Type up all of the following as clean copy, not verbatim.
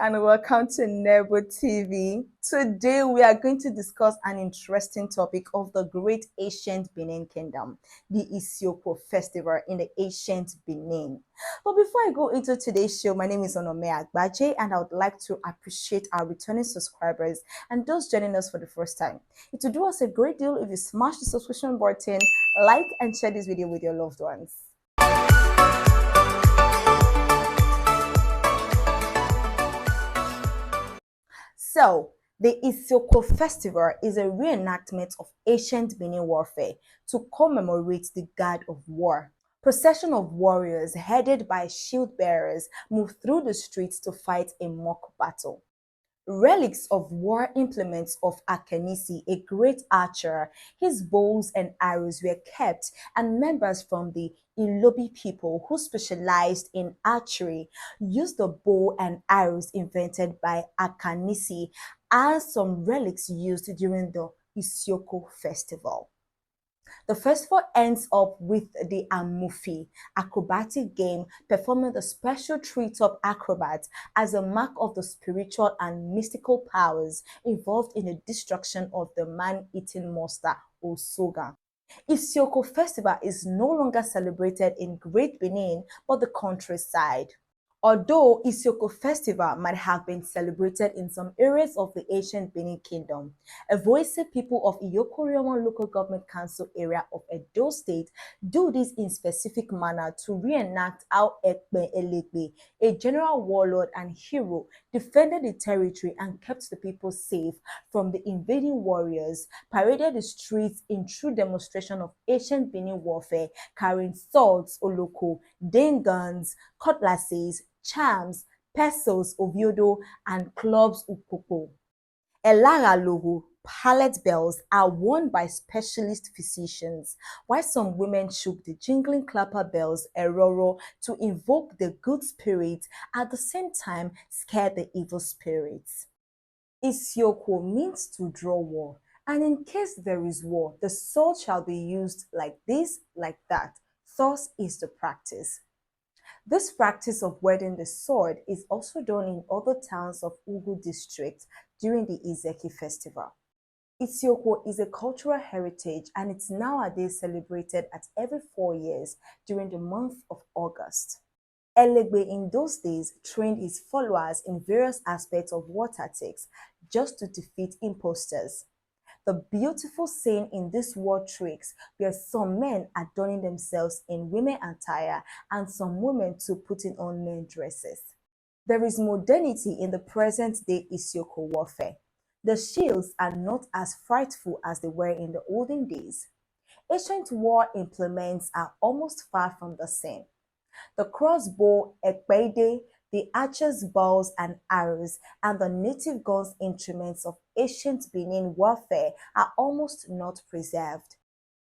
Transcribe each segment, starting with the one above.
and welcome to Nebo TV. Today we are going to discuss an interesting topic of the great ancient Benin Kingdom, the Isiokuo Festival in the ancient Benin. But before I go into today's show, my name is Onome Agbaje and I would like to appreciate our returning subscribers and those joining us for the first time. It would do us a great deal if you smash the subscription button, like and share this video with your loved ones. So, the Isiokuo Festival is a reenactment of ancient Benin warfare to commemorate the god of war. Procession of warriors headed by shield bearers move through the streets to fight a mock battle. Relics of war implements of Akenisi, a great archer, his bows and arrows were kept, and members from the Ilobi people who specialized in archery used the bow and arrows invented by Akanisi as some relics used during the Isiokuo Festival. The festival ends up with the Amufi, acrobatic game performing the special treetop acrobat as a mark of the spiritual and mystical powers involved in the destruction of the man-eating monster Osoga. Isiokuo Festival is no longer celebrated in Great Benin but the countryside. Although Isiokuo Festival might have been celebrated in some areas of the ancient Benin Kingdom, Evoise people of Iyokoriomo Local Government Council area of Edo State do this in specific manner to reenact how Ekpe Elegbe, a general warlord and hero, defended the territory and kept the people safe from the invading warriors, paraded the streets in true demonstration of ancient Benin warfare, carrying swords, oloko, den guns, cutlasses, charms, pesos, oviodo, and clubs ukoko. Elara logo, pallet bells are worn by specialist physicians, while some women shook the jingling clapper bells eroro to invoke the good spirits, at the same time scare the evil spirits. Isiokuo means to draw war, and in case there is war, the sword shall be used like this, like that. Thus is the practice. This practice of wielding the sword is also done in other towns of Ugu district during the Izeki festival. Isiokuo is a cultural heritage and it's nowadays celebrated at every 4 years during the month of August. Elegbe in those days trained his followers in various aspects of war tactics just to defeat imposters. The beautiful saying in these war tricks were some men adorning themselves in women attire and some women to putting on men dresses. There is modernity in the present day Isiokuo warfare. The shields are not as frightful as they were in the olden days. Ancient war implements are almost far from the same. The crossbow, ekpede, the archers' bows and arrows, and the native guns instruments of ancient Benin warfare are almost not preserved.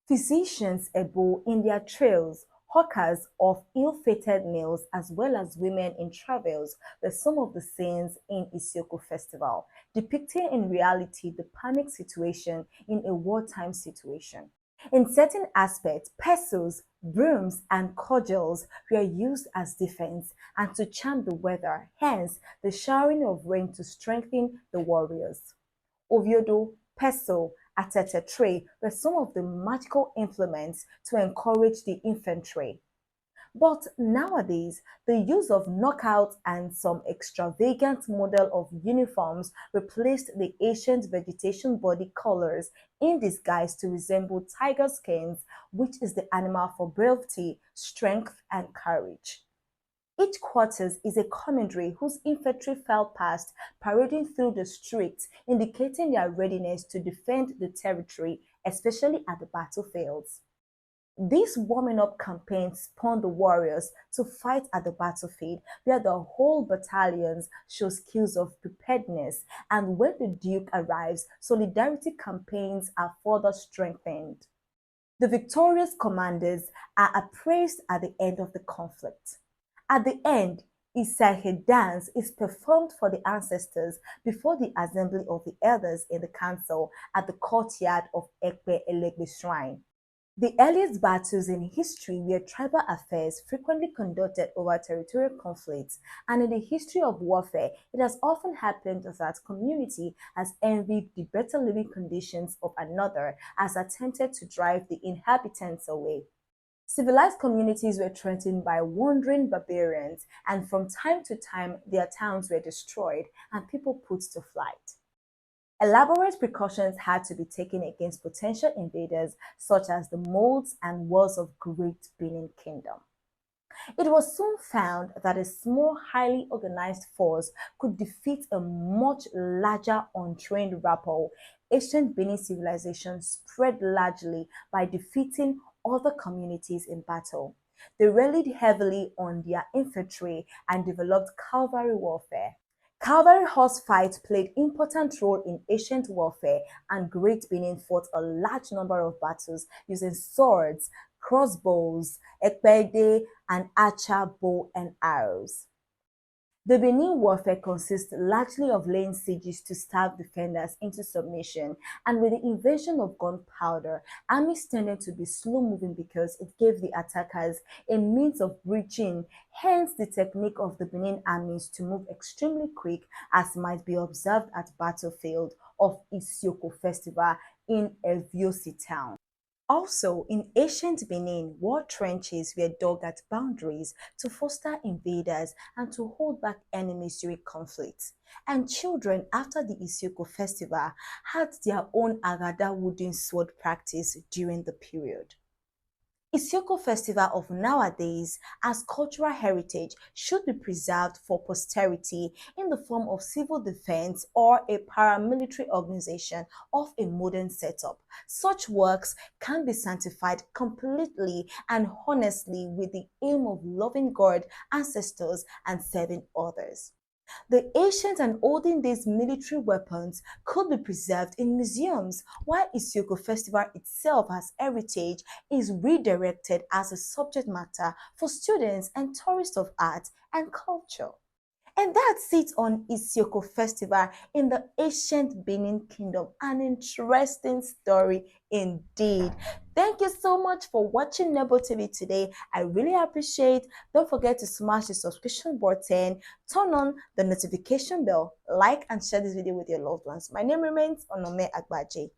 Physicians ebo in their trails, hawkers of ill-fated males as well as women in travels were some of the scenes in Isiokuo Festival, depicting in reality the panic situation in a wartime situation. In certain aspects, pesos, brooms, and cudgels were used as defense and to charm the weather, hence the showering of rain to strengthen the warriors. Oviodo, peso, atetetre were some of the magical implements to encourage the infantry. But nowadays, the use of knockouts and some extravagant model of uniforms replaced the ancient vegetation body colors in disguise to resemble tiger skins, which is the animal for bravery, strength, and courage. Each quarters is a commandery whose infantry file past, parading through the streets, indicating their readiness to defend the territory, especially at the battlefields. These warming up campaigns spawned the warriors to fight at the battlefield, where the whole battalions show skills of preparedness, and when the Duke arrives, solidarity campaigns are further strengthened. The victorious commanders are appraised at the end of the conflict. At the end, Isahe dance is performed for the ancestors before the assembly of the elders in the council at the courtyard of Ekpe Elegbe Shrine. The earliest battles in history were tribal affairs frequently conducted over territorial conflicts, and in the history of warfare, it has often happened that community has envied the better living conditions of another as attempted to drive the inhabitants away. Civilized communities were threatened by wandering barbarians, and from time to time their towns were destroyed and people put to flight. Elaborate precautions had to be taken against potential invaders such as the molds and walls of Great Benin Kingdom. It was soon found that a small, highly organized force could defeat a much larger untrained rabble. Ancient Benin civilization spread largely by defeating other communities in battle. They relied heavily on their infantry and developed cavalry warfare. Cavalry horse fights played important role in ancient warfare, and Great Benin fought a large number of battles using swords, crossbows, ekpede, and archer bow and arrows. The Benin warfare consists largely of laying sieges to starve defenders into submission, and with the invention of gunpowder, armies tended to be slow-moving because it gave the attackers a means of breaching, hence the technique of the Benin armies to move extremely quick as might be observed at battlefield of Isiokuo Festival in Eviosi town. Also, in ancient Benin, war trenches were dug at boundaries to foster invaders and to hold back enemies during conflicts. And children, after the Isiokuo festival, had their own Agada wooden sword practice during the period. Isiokuo Festival of nowadays as cultural heritage should be preserved for posterity in the form of civil defense or a paramilitary organization of a modern setup. Such works can be sanctified completely and honestly with the aim of loving God, ancestors, and serving others. The ancient and olden days military weapons could be preserved in museums, while Isiokuo Festival itself as heritage is redirected as a subject matter for students and tourists of art and culture. And that's it on Isiokuo Festival in the ancient Benin Kingdom. An interesting story indeed. Thank you so much for watching Nebo TV today. I really appreciate. Don't forget to smash the subscription button, turn on the notification bell, like and share this video with your loved ones. My name remains Onome Agbaje.